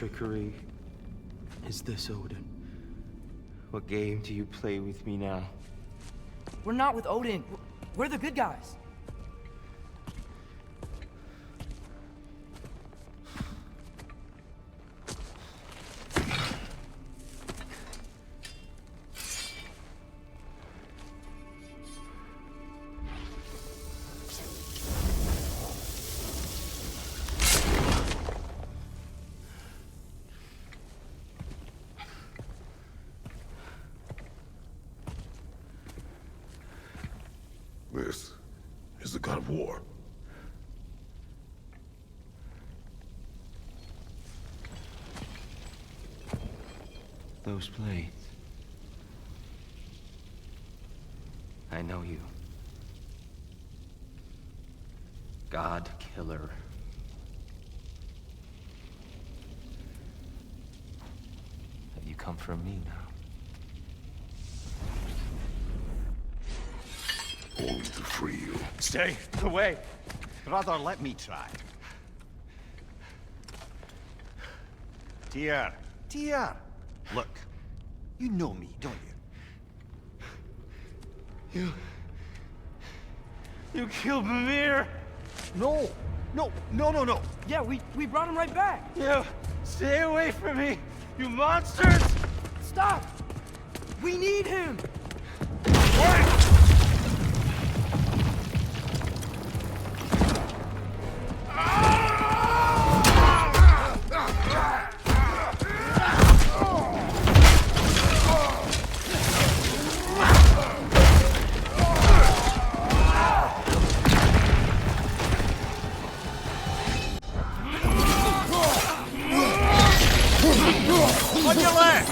trickery is this, Odin? What game do you play with me now? We're not with Odin. We're the good guys. This is the god of war. Those blades. I know you. God Killer. Have you come for me now? Only to free you. Stay away. Brother, let me try. Dear. Look, you know me, don't you? You killed Mimir! No. Yeah, we brought him right back. You stay away from me, you monsters! Stop! We need him! On your left!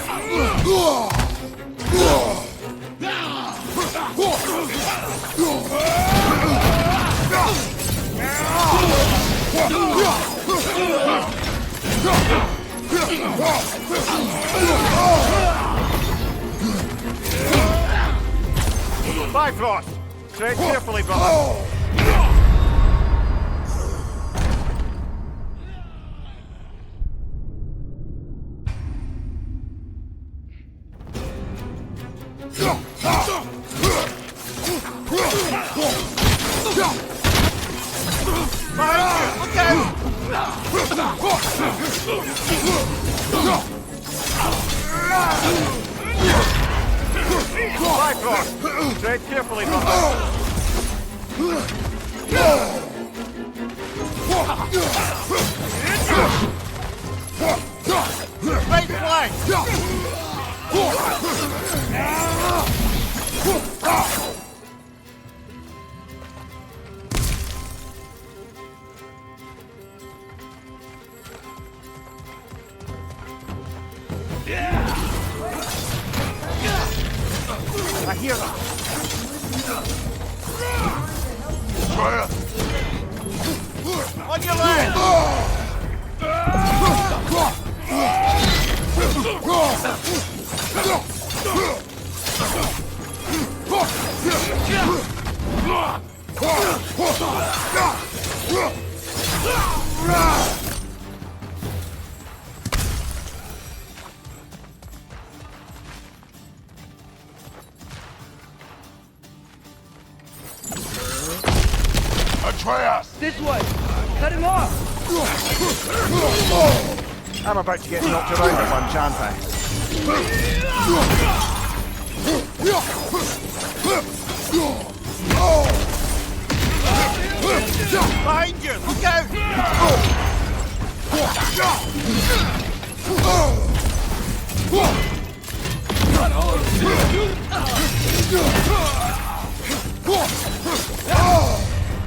Bifrost! Tread carefully, brother. Bifrost! Tread carefully, brother. Right flank! I hear them. Freya! On your left! Atreus! This way! Cut him off! I'm about to get knocked around a bunch, aren't I? Behind you! Look out!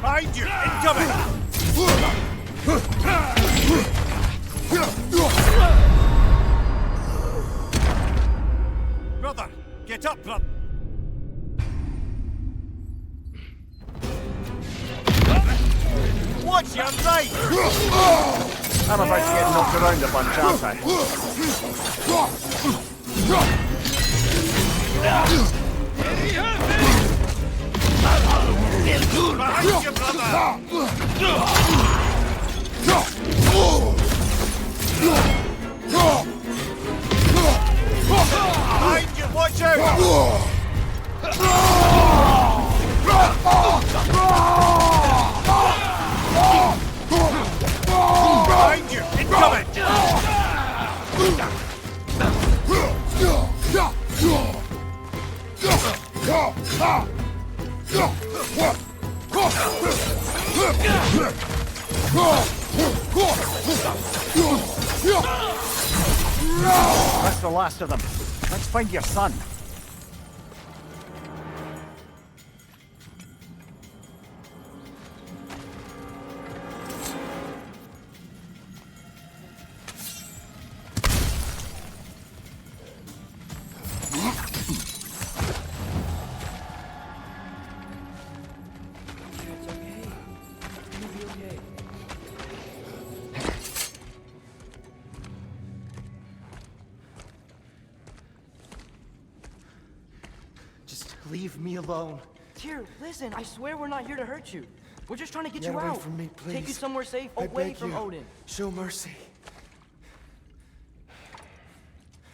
Behind you! Incoming! Brother! Get up, brother! Watch your right! I'm about to get knocked around a bunch, aren't I? Behind you, brother! out! Behind you! Incoming! That's the last of them. Let's find your son. It's okay. It's gonna be okay. Just leave me alone. Tyr, listen, I swear we're not here to hurt you. We're just trying to get Get you away out. from me, Take you please. somewhere safe, I away beg from you. Odin. Show mercy.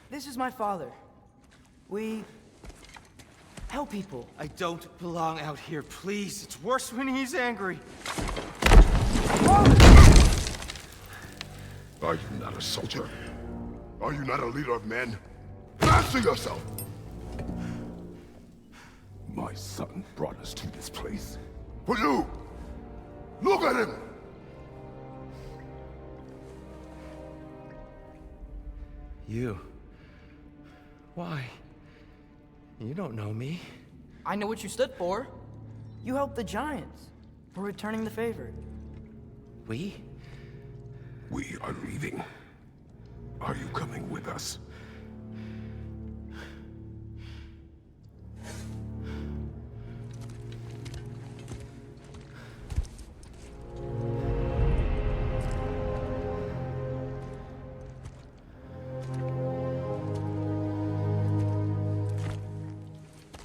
This is my father. We help people. I don't belong out here, please. It's worse when he's angry. Are you not a soldier? Are you not a leader of men? Answer yourself! My son brought us to this place. For you! Look at him! You? Why? You don't know me. I know what you stood for. You helped the giants. We're returning the favor. We? We are leaving. Are you coming with us?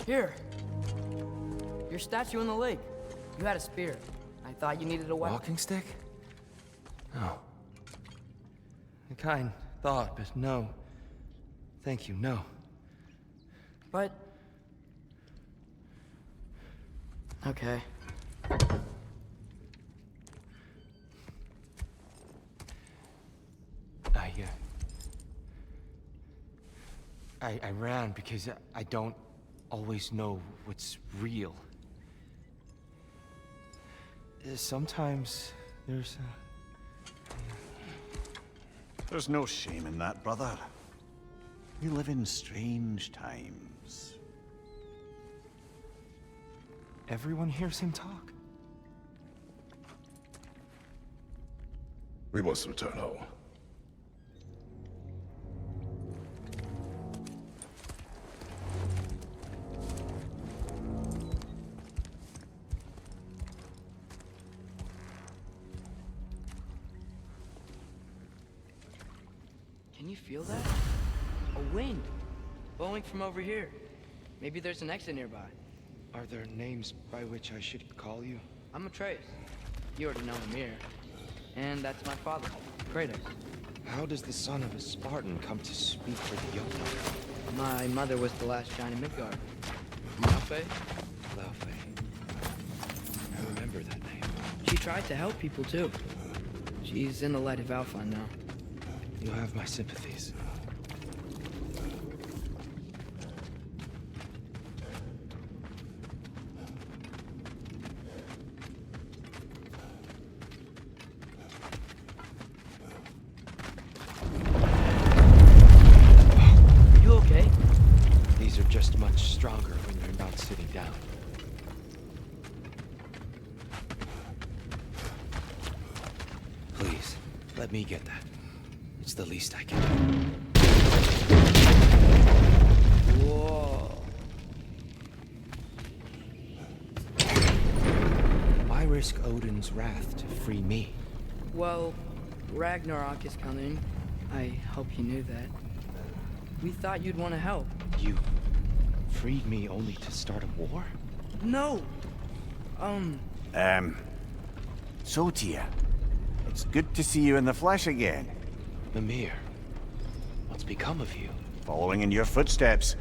Here. Your statue in the lake. You had a spear. I thought you needed a weapon. Walking stick? No. A kind thought, but no. Thank you, no. But... okay. I ran because I don't always know what's real. Sometimes there's There's no shame in that, brother. We live in strange times. Everyone hears him talk. We must return home. Can you feel that? A wind. Blowing from over here. Maybe there's an exit nearby. Are there names by which I should call you? I'm Atreus. You already know him here. And that's my father, Kratos. How does the son of a Spartan come to speak for the Jotun? My mother was the last giant in Midgard. Laufey? Laufey. I remember that name. She tried to help people too. She's in the light of Alpha now. You have my sympathies. You okay? These are just much stronger when you're not sitting down. Please, let me get that. It's the least I can do. Whoa. Why risk Odin's wrath to free me? Well, Ragnarok is coming. I hope you knew that. We thought you'd want to help. You freed me only to start a war? No. So Tyr, it's good to see you in the flesh again. Mimir, what's become of you? Following in your footsteps.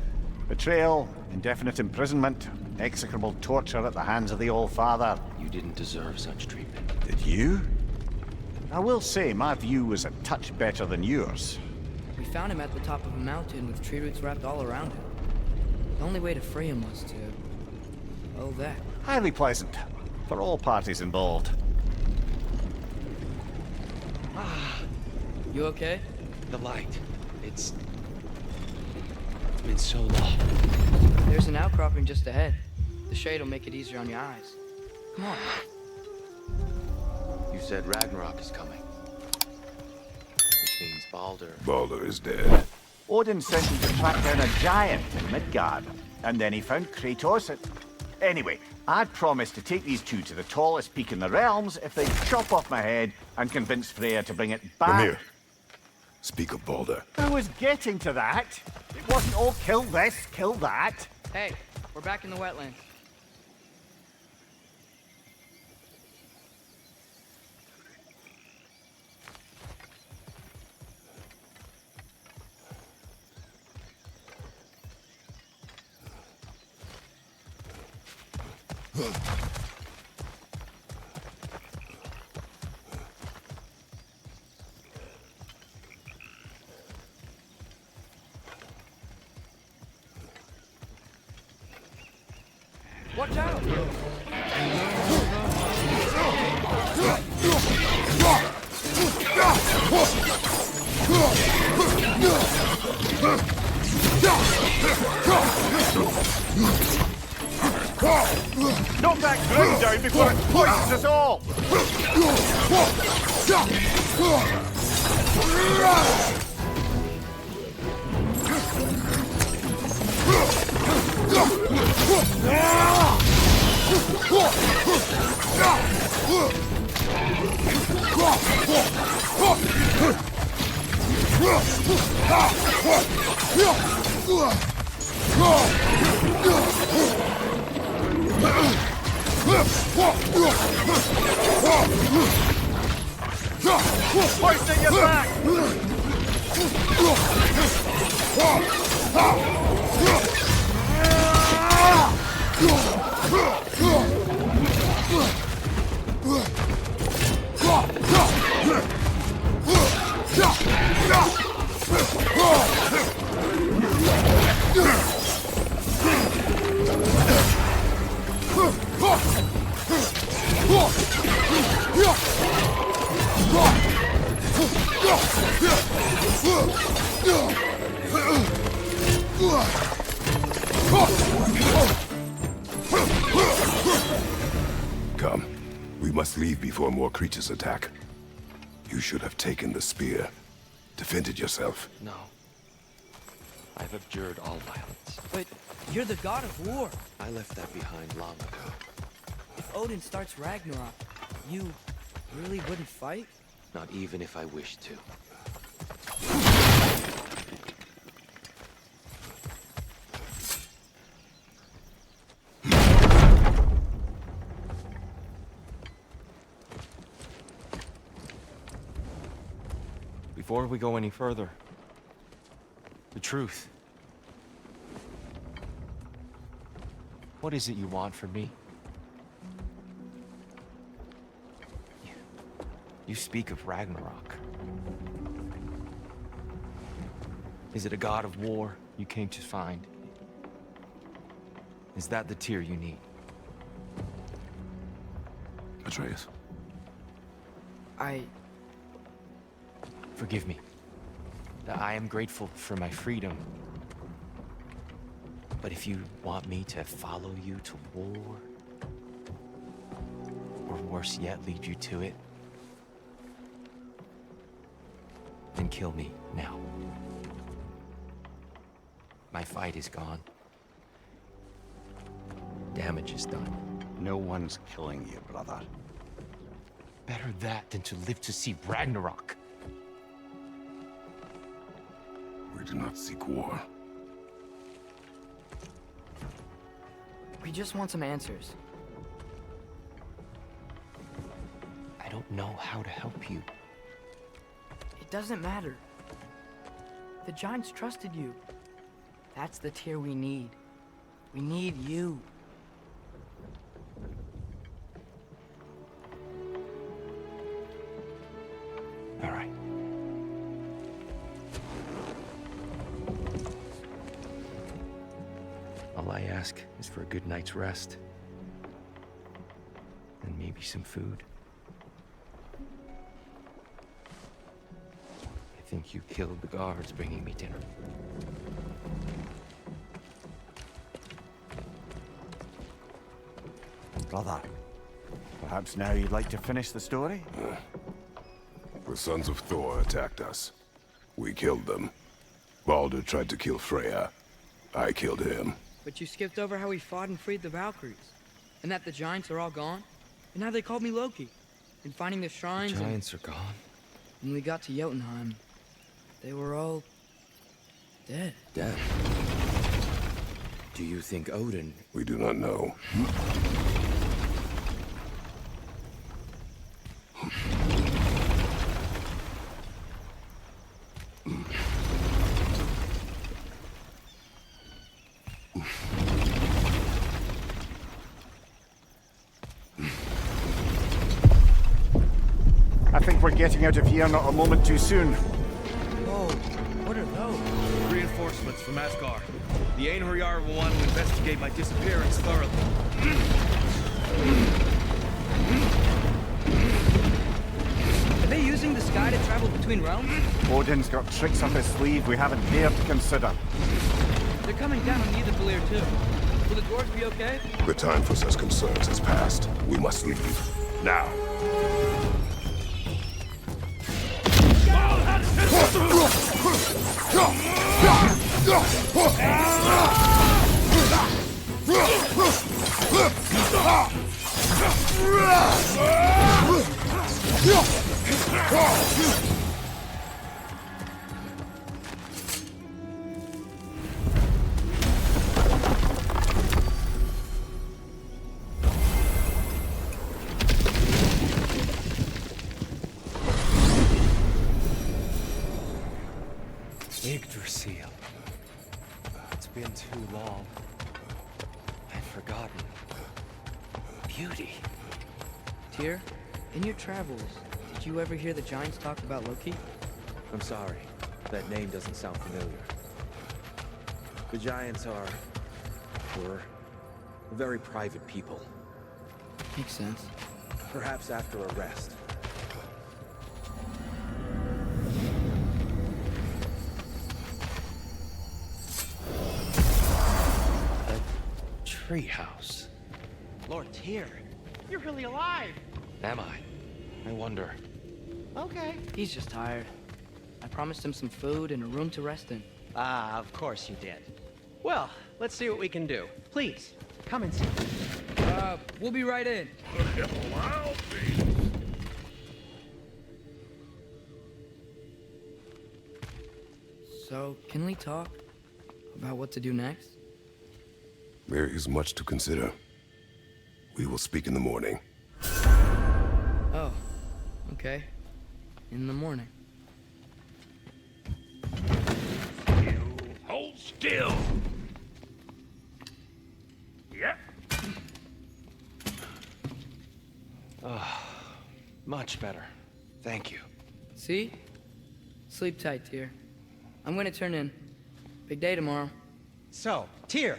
Betrayal, indefinite imprisonment, execrable torture at the hands of the Old Father. You didn't deserve such treatment. Did you? I will say my view was a touch better than yours. We found him at the top of a mountain with tree roots wrapped all around him. The only way to free him was to... oh, that. Highly pleasant, for all parties involved. You okay? The light. It's been so long. There's an outcropping just ahead. The shade will make it easier on your eyes. Come on. You said Ragnarok is coming. Which means Baldur. Baldur is dead. Odin sent him to track down a giant in Midgard, and then he found Kratos and... Anyway, I'd promised to take these two to the tallest peak in the realms if they chop off my head and convince Freya to bring it back. Mimir, speak of Baldur. I was getting to that. It wasn't all kill this, kill that. Hey, we're back in the wetlands. Watch out! Knock that ground down before it poisons us all! Hoisting you back! Come. We must leave before more creatures attack. You should have taken the spear. Defended yourself. No. I've abjured all violence. But you're the god of war. I left that behind long ago. If Odin starts Ragnarok, you really wouldn't fight? Not even if I wished to. Before we go any further, the truth. What is it you want from me? You speak of Ragnarok. Is it a god of war you came to find? Is that the tear you need? Atreus. Forgive me. I am grateful for my freedom. But if you want me to follow you to war, or worse yet, lead you to it, then kill me now. My fight is gone. Damage is done. No one's killing you, brother. Better that than to live to see Ragnarok. We do not seek war. We just want some answers. I don't know how to help you. It doesn't matter. The giants trusted you. That's the Tyr we need. We need you. All right. All I ask is for a good night's rest. And maybe some food. I think you killed the guards bringing me dinner. Brother, perhaps now you'd like to finish the story? The sons of Thor attacked us. We killed them. Baldur tried to kill Freya. I killed him. But you skipped over how we fought and freed the Valkyries. And that the giants are all gone. And how they called me Loki. And finding the shrines The giants are gone. When we got to Jotunheim, they were all... dead. Dead. Do you think Odin... We do not know. I think we're getting out of here not a moment too soon. Whoa, what are those? Reinforcements from Asgard. The Einherjar will want to investigate my disappearance thoroughly. Are they using the sky to travel between realms? Odin's got tricks up his sleeve we haven't dared to consider. They're coming down on Nidavellir too. Will the dwarves be okay? The time for such concerns has passed. We must leave. Now. Yggdrasil. It's been too long. I've forgotten. Beauty. Tyr, in your travels, did you ever hear the giants talk about Loki? I'm sorry. That name doesn't sound familiar. The giants were very private people. Makes sense. Perhaps after a rest. Treehouse. Lord Tyr, you're really alive. Am I? I wonder. Okay. He's just tired. I promised him some food and a room to rest in. Ah, of course you did. Well, let's see what we can do. Please, come and sit. We'll be right in. So, can we talk about what to do next? There is much to consider. We will speak in the morning. Oh, okay. In the morning. Hold still. Yep. Much better. Thank you. See? Sleep tight, Tyr. I'm gonna turn in. Big day tomorrow. So, Tyr,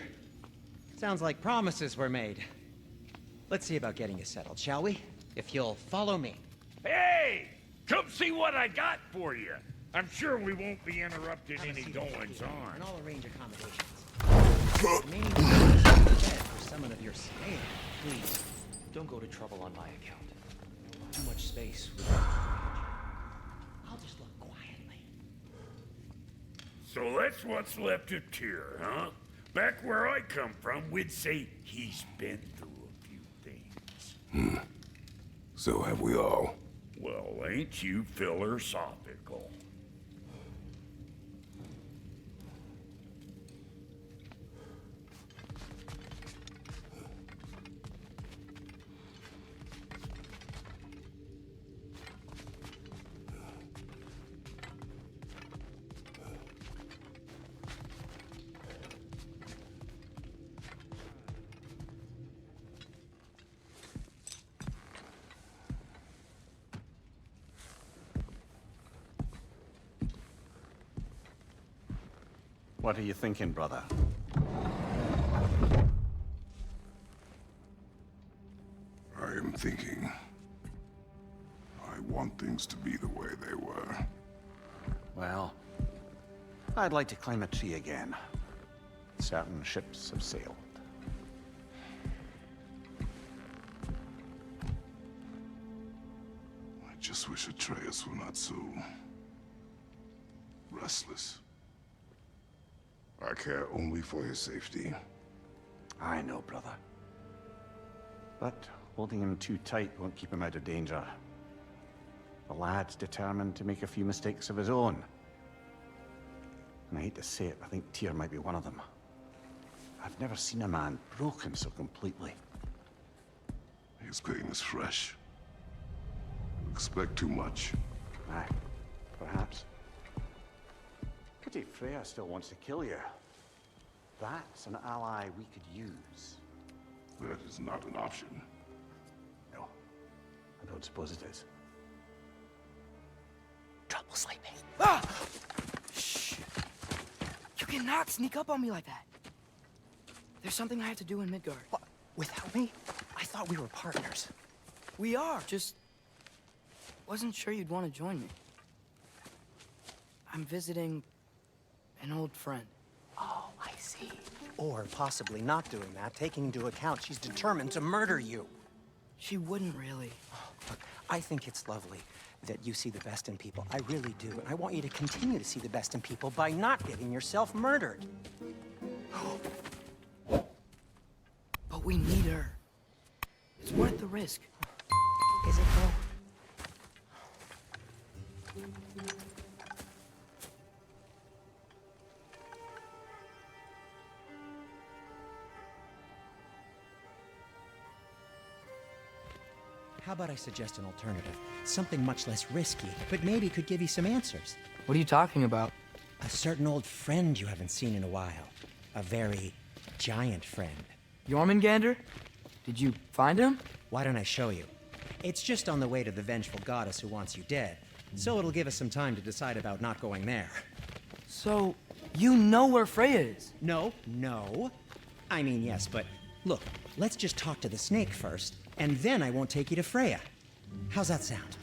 sounds like promises were made. Let's see about getting you settled, shall we? If you'll follow me. Hey! Come see what I got for you. I'm sure we won't be interrupting Have a any seat goings and on. I'll arrange accommodations. Remaining bed for someone of your scale. Please, don't go to trouble on my account. Too much space. I'll just look quietly. So that's what's left of Tyr, huh? Back where I come from, we'd say he's been through a few things. So have we all. Well, ain't you philosophical? What are you thinking, brother? I am thinking. I want things to be the way they were. Well, I'd like to climb a tree again. Certain ships have sailed. I just wish Atreus were not so restless. I care only for his safety. I know, brother. But holding him too tight won't keep him out of danger. The lad's determined to make a few mistakes of his own. And I hate to say it, I think Tyr might be one of them. I've never seen a man broken so completely. His pain is fresh. You expect too much. Aye, perhaps. Pity Freya still wants to kill you. That's an ally we could use. That is not an option. No, I don't suppose it is. Trouble sleeping. Ah! Shh! You cannot sneak up on me like that. There's something I have to do in Midgard. What? Without me? I thought we were partners. We are, just wasn't sure you'd want to join me. I'm visiting an old friend. Oh, I see. Or possibly not doing that, taking into account she's determined to murder you. She wouldn't really. Look, I think it's lovely that you see the best in people. I really do. And I want you to continue to see the best in people by not getting yourself murdered. But we need her. It's worth the risk. Is it though? How about I suggest an alternative? Something much less risky, but maybe could give you some answers. What are you talking about? A certain old friend you haven't seen in a while. A very giant friend. Jormungandr? Did you find him? Why don't I show you? It's just on the way to the vengeful goddess who wants you dead. So it'll give us some time to decide about not going there. So, you know where Freya is? No. I mean, yes, but look, let's just talk to the snake first, and then I won't take you to Freya. How's that sound?